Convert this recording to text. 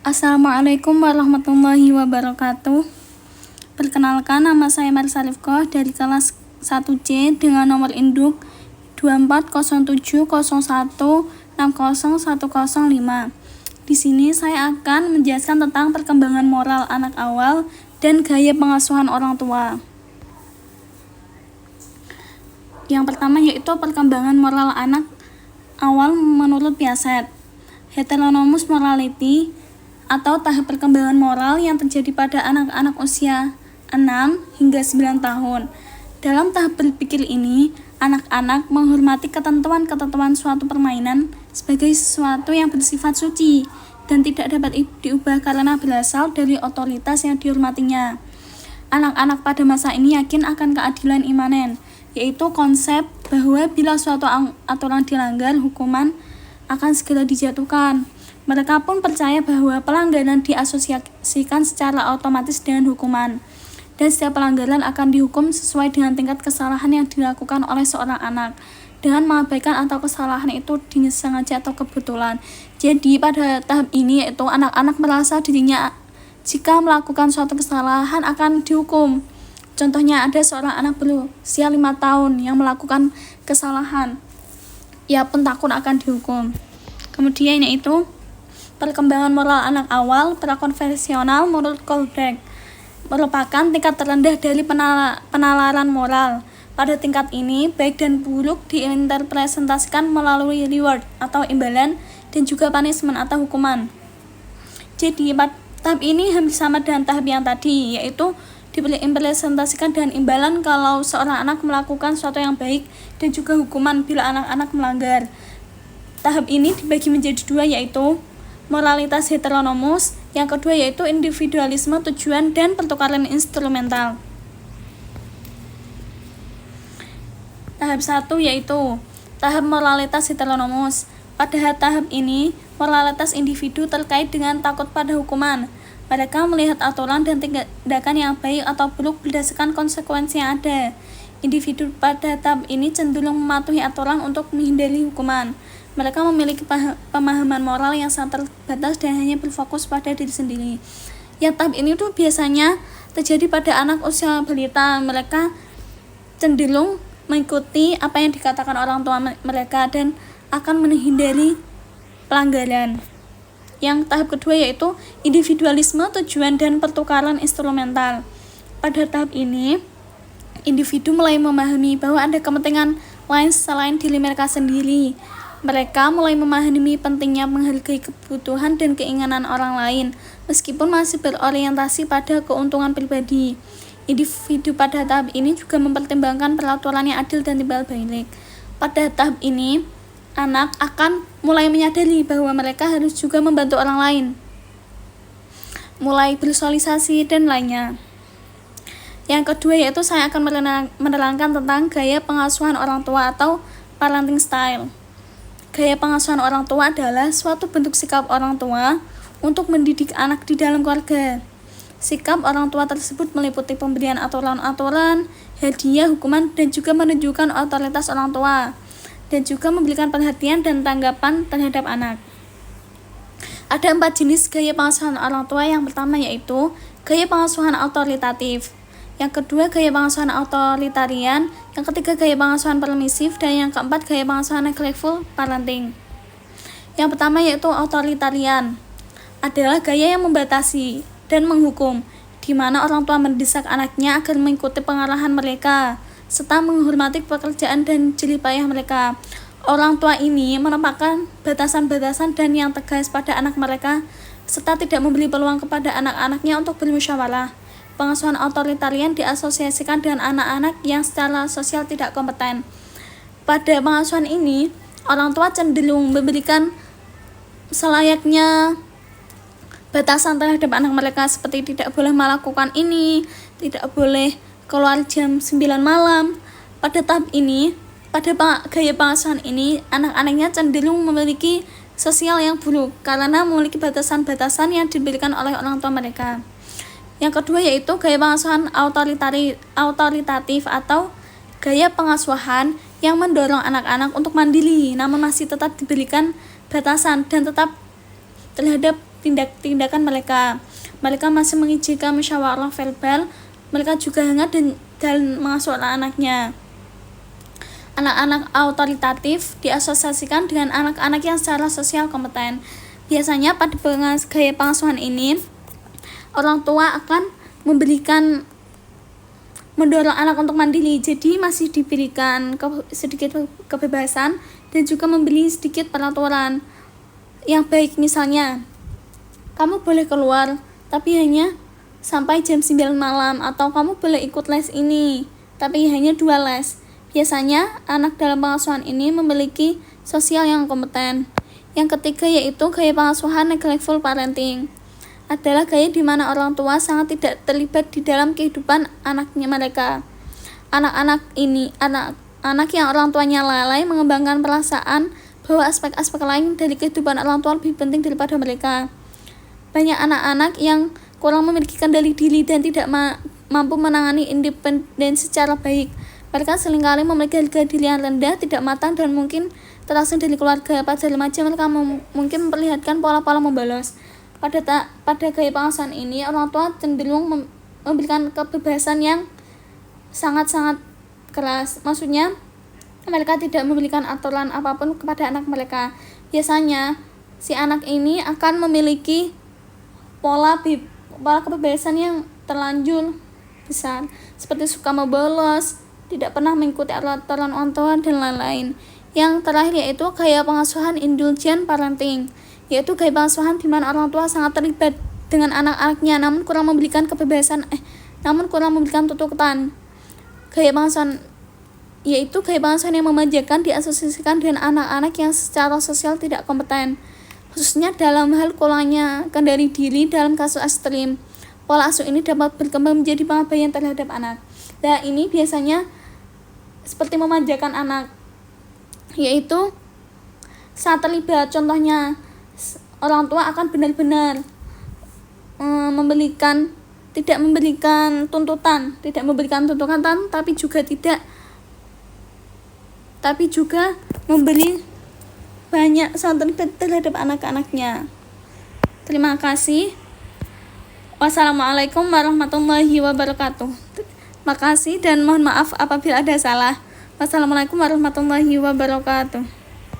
Assalamualaikum warahmatullahi wabarakatuh. Perkenalkan, nama saya Marisa Rifkoh dari kelas 1C dengan nomor induk 240701601005. Di sini saya akan menjelaskan tentang perkembangan moral anak awal dan gaya pengasuhan orang tua. Yang pertama yaitu perkembangan moral anak awal menurut Piaget. Heteronomous morality atau tahap perkembangan moral yang terjadi pada anak-anak usia 6 hingga 9 tahun. Dalam tahap berpikir ini, anak-anak menghormati ketentuan-ketentuan suatu permainan sebagai sesuatu yang bersifat suci dan tidak dapat diubah karena berasal dari otoritas yang dihormatinya. Anak-anak pada masa ini yakin akan keadilan imanen, yaitu konsep bahwa bila suatu aturan dilanggar, hukuman akan segera dijatuhkan. Mereka pun percaya bahwa pelanggaran diasosiasikan secara otomatis dengan hukuman, dan setiap pelanggaran akan dihukum sesuai dengan tingkat kesalahan yang dilakukan oleh seorang anak, dengan mengabaikan atau kesalahan itu disengaja atau kebetulan. Jadi pada tahap ini yaitu anak-anak merasa dirinya jika melakukan suatu kesalahan akan dihukum. Contohnya ada seorang anak berusia 5 tahun yang melakukan kesalahan, ia pun takut akan dihukum. Kemudian yaitu perkembangan moral anak awal prakonvensional menurut Koldek merupakan tingkat terendah dari penalaran moral. Pada tingkat ini, baik dan buruk diinterpretasikan melalui reward atau imbalan dan juga punishment atau hukuman. Jadi pada tahap ini hampir sama dengan tahap yang tadi, yaitu diimplementasikan dengan imbalan kalau seorang anak melakukan sesuatu yang baik dan juga hukuman bila anak-anak melanggar. Tahap ini dibagi menjadi dua, yaitu moralitas heteronomus, yang kedua yaitu individualisme tujuan dan pertukaran instrumental. Tahap 1 yaitu tahap moralitas heteronomus. Pada tahap ini, moralitas individu terkait dengan takut pada hukuman. Mereka melihat aturan dan tindakan yang baik atau buruk berdasarkan konsekuensi yang ada. Individu pada tahap ini cenderung mematuhi aturan untuk menghindari hukuman. Mereka memiliki pemahaman moral yang sangat terbatas dan hanya berfokus pada diri sendiri. Yang tahap ini tuh biasanya terjadi pada anak usia balita. Mereka cenderung mengikuti apa yang dikatakan orang tua mereka dan akan menghindari pelanggaran. Yang tahap kedua yaitu individualisme tujuan dan pertukaran instrumental. Pada tahap ini, individu mulai memahami bahwa ada kepentingan lain selain diri mereka sendiri. Mereka mulai memahami pentingnya menghargai kebutuhan dan keinginan orang lain, meskipun masih berorientasi pada keuntungan pribadi. Individu pada tahap ini juga mempertimbangkan peraturan yang adil dan timbal balik. Pada tahap ini, anak akan mulai menyadari bahwa mereka harus juga membantu orang lain, mulai bersosialisasi dan lainnya. Yang kedua yaitu saya akan menerangkan tentang gaya pengasuhan orang tua atau parenting style. Gaya pengasuhan orang tua adalah suatu bentuk sikap orang tua untuk mendidik anak di dalam keluarga. Sikap orang tua tersebut meliputi pemberian aturan-aturan, hadiah, hukuman, dan juga menunjukkan otoritas orang tua, dan juga memberikan perhatian dan tanggapan terhadap anak. Ada 4 jenis gaya pengasuhan orang tua. Yang pertama yaitu gaya pengasuhan autoritatif. Yang kedua gaya pengasuhan authoritarian, yang ketiga gaya pengasuhan permisif, dan yang keempat gaya pengasuhan neglectful parenting. Yang pertama yaitu authoritarian, adalah gaya yang membatasi dan menghukum, di mana orang tua mendesak anaknya agar mengikuti pengarahan mereka, serta menghormati pekerjaan dan jerih payah mereka. Orang tua ini menempatkan batasan-batasan dan yang tegas pada anak mereka, serta tidak memberi peluang kepada anak-anaknya untuk bermusyawarah. Pengasuhan otoritarian diasosiasikan dengan anak-anak yang secara sosial tidak kompeten. Pada pengasuhan ini, orang tua cenderung memberikan selayaknya batasan terhadap anak mereka, seperti tidak boleh melakukan ini, tidak boleh keluar jam 9 malam. Pada tahap ini, pada gaya pengasuhan ini, anak-anaknya cenderung memiliki sosial yang buruk karena memiliki batasan-batasan yang diberikan oleh orang tua mereka. Yang kedua yaitu gaya pengasuhan autoritatif atau gaya pengasuhan yang mendorong anak-anak untuk mandiri namun masih tetap diberikan batasan dan tetap terhadap tindakan mereka. Mereka masih mengizinkan musyawarah verbal. Mereka juga hangat dan mengasuh anak-anaknya. Anak-anak autoritatif diasosiasikan dengan anak-anak yang secara sosial kompeten. Biasanya pada gaya pengasuhan ini, orang tua akan mendorong anak untuk mandiri, jadi masih diberikan sedikit kebebasan dan juga memberi sedikit peraturan yang baik. Misalnya, kamu boleh keluar tapi hanya sampai jam 9 malam, atau kamu boleh ikut les ini tapi hanya 2 les. Biasanya anak dalam pengasuhan ini memiliki sosial yang kompeten. Yang ketiga yaitu gaya pengasuhan neglectful parenting. Adalah gaya di mana orang tua sangat tidak terlibat di dalam kehidupan anaknya mereka. Anak-anak yang orang tuanya lalai mengembangkan perasaan bahwa aspek-aspek lain dari kehidupan orang tua lebih penting daripada mereka. Banyak anak-anak yang kurang memiliki kendali diri dan tidak mampu menangani independensi secara baik. Mereka seringkali memiliki harga diri yang rendah, tidak matang, dan mungkin terasing dari keluarga. Pada remaja mereka mungkin memperlihatkan pola-pola membalas. Pada gaya pengasuhan ini, orang tua cenderung memberikan kebebasan yang sangat-sangat keras. Maksudnya, mereka tidak memberikan aturan apapun kepada anak mereka. Biasanya, si anak ini akan memiliki pola kebebasan yang terlanjur besar, seperti suka membolos, tidak pernah mengikuti aturan orang tua, dan lain-lain. Yang terakhir yaitu gaya pengasuhan indulgent parenting, yaitu gaya pengasuhan di mana orang tua sangat terlibat dengan anak-anaknya namun kurang memberikan tuntutan. Gaya pengasuhan yaitu gaya pengasuhan yang memanjakan diasosiasikan dengan anak-anak yang secara sosial tidak kompeten, khususnya dalam hal kurangnya kendali diri. Dalam kasus ekstrim, pola asuh ini dapat berkembang menjadi pengabaian terhadap anak. Nah, ini biasanya seperti memanjakan anak, yaitu saat terlibat. Contohnya, orang tua akan benar-benar tidak memberikan tuntutan, tapi juga memberi banyak saat terlibat terhadap anak-anaknya. Terima kasih. Wassalamualaikum warahmatullahi wabarakatuh. Makasih dan mohon maaf apabila ada salah. Wassalamualaikum warahmatullahi wabarakatuh.